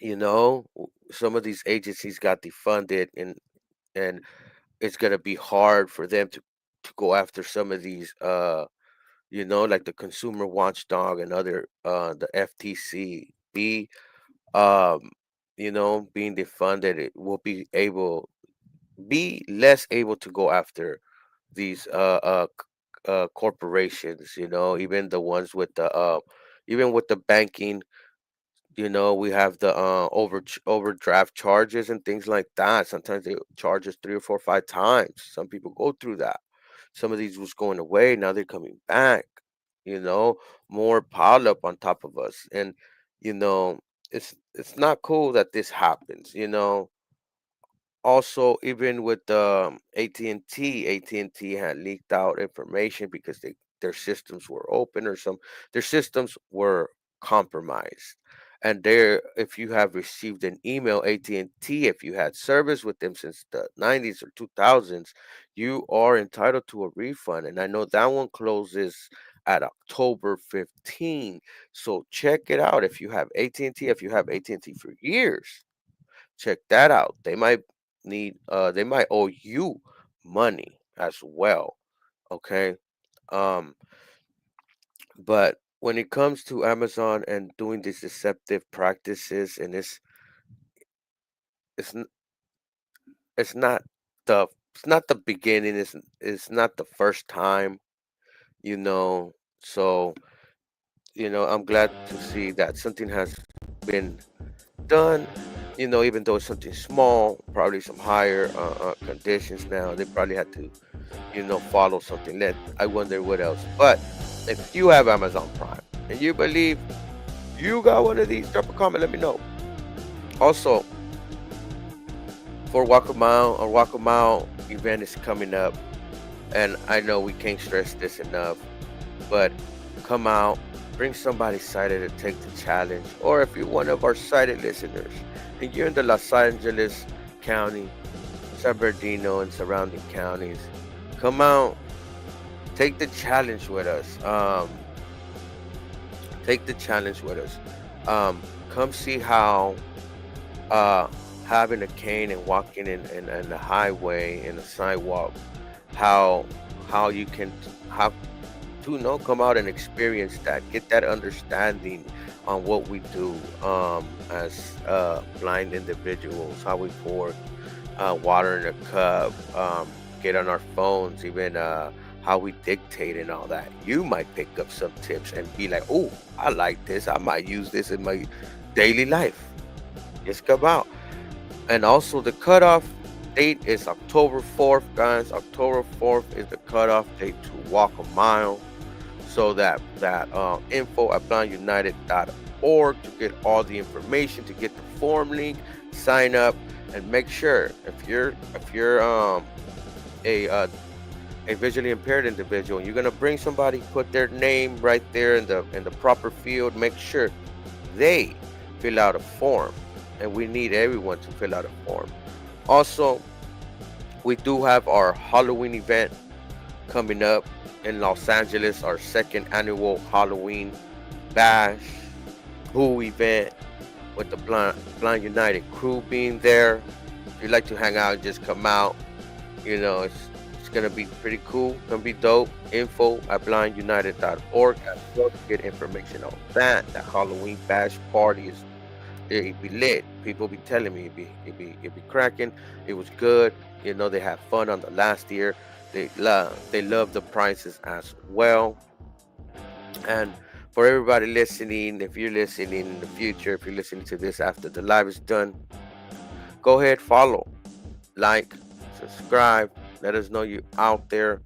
Some of these agencies got defunded, and it's gonna be hard for them to go after some of these, like the consumer watchdog and other, the FTC um being defunded. It will be less able to go after these corporations, even the ones with the even with the banking. We have the overdraft charges and things like that. Sometimes they charge us 3 or 4 or 5 times. Some people go through that. Some of these was going away. Now they're coming back. You know, more pile up on top of us, and you know, it's not cool that this happens. Also, even with AT&T had leaked out information because their systems were open, or their systems were compromised. And there, if you have received an email, AT&T, if you had service with them since the 90s or 2000s, you are entitled to a refund. And I know that one closes at October 15. So check it out. If you have AT&T for years, check that out. They might owe you money as well. Okay. Um, but when it comes to Amazon and doing these deceptive practices, and it's n- it's not the beginning, it's not the first time, you know. So, I'm glad to see that something has been done. Even though it's something small, probably some higher conditions now, they probably had to, follow something. That I wonder what else. But if you have Amazon Prime and you believe you got one of these, drop a comment. Let me know. Also, for Walk a Mile event is coming up, and I know we can't stress this enough, but come out, bring somebody sighted to take the challenge. Or if you're one of our sighted listeners and you're in the Los Angeles County, San Bernardino, and surrounding counties, come out, take the challenge with us. Take the challenge with us. Come see how having a cane and walking in the highway and the sidewalk, how you can how to come out and experience that, get that understanding on what we do as blind individuals, how we pour water in a cup, get on our phones, even how we dictate and all that. You might pick up some tips and be like, oh, I like this, I might use this in my daily life. Just come out. And also, the cutoff date is October 4th, guys. October 4th is the cutoff date to walk a mile. So that info at blindunited.org to get all the information, to get the form link, sign up, and make sure if you're a visually impaired individual, and you're gonna bring somebody, put their name right there in the proper field. Make sure they fill out a form, and we need everyone to fill out a form. Also, we do have our Halloween event coming up in Los Angeles, our second annual Halloween bash event, with the Blind United crew being there. If you'd like to hang out, just come out. It's gonna be pretty cool, gonna be dope. Info at blindunited.org as well to get information on that. That Halloween bash party it be lit. People be telling me it be cracking. It was good. They had fun on the last year. They love the prices as well. And for everybody listening, if you're listening in the future, if you're listening to this after the live is done, go ahead, follow, like, subscribe. Let us know you're out there.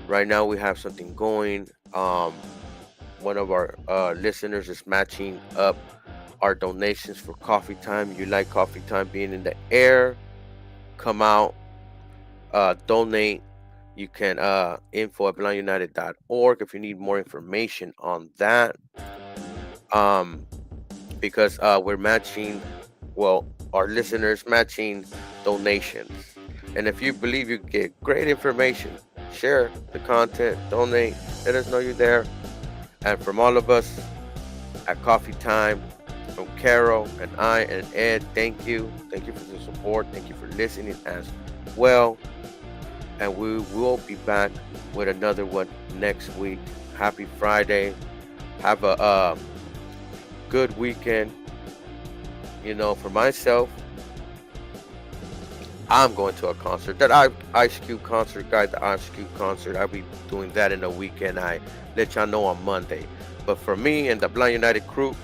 Right now we have something going. One of our listeners is matching up our donations for coffee time. You like coffee time being in the air? Come out, donate. You can info at blindunited.org if you need more information on that. Because we're matching, our listeners matching donations. And if you believe you get great information, share the content, donate, let us know you're there. And from all of us at Coffee Time, from Carol and I and Ed, thank you. Thank you for the support. Thank you for listening as well. And we will be back with another one next week. Happy Friday. Have a good weekend. You know, for myself, I'm going to a concert. That Ice Cube concert, guys, the Ice Cube concert. I'll be doing that in a weekend. I let y'all know on Monday. But for me and the Blind United crew,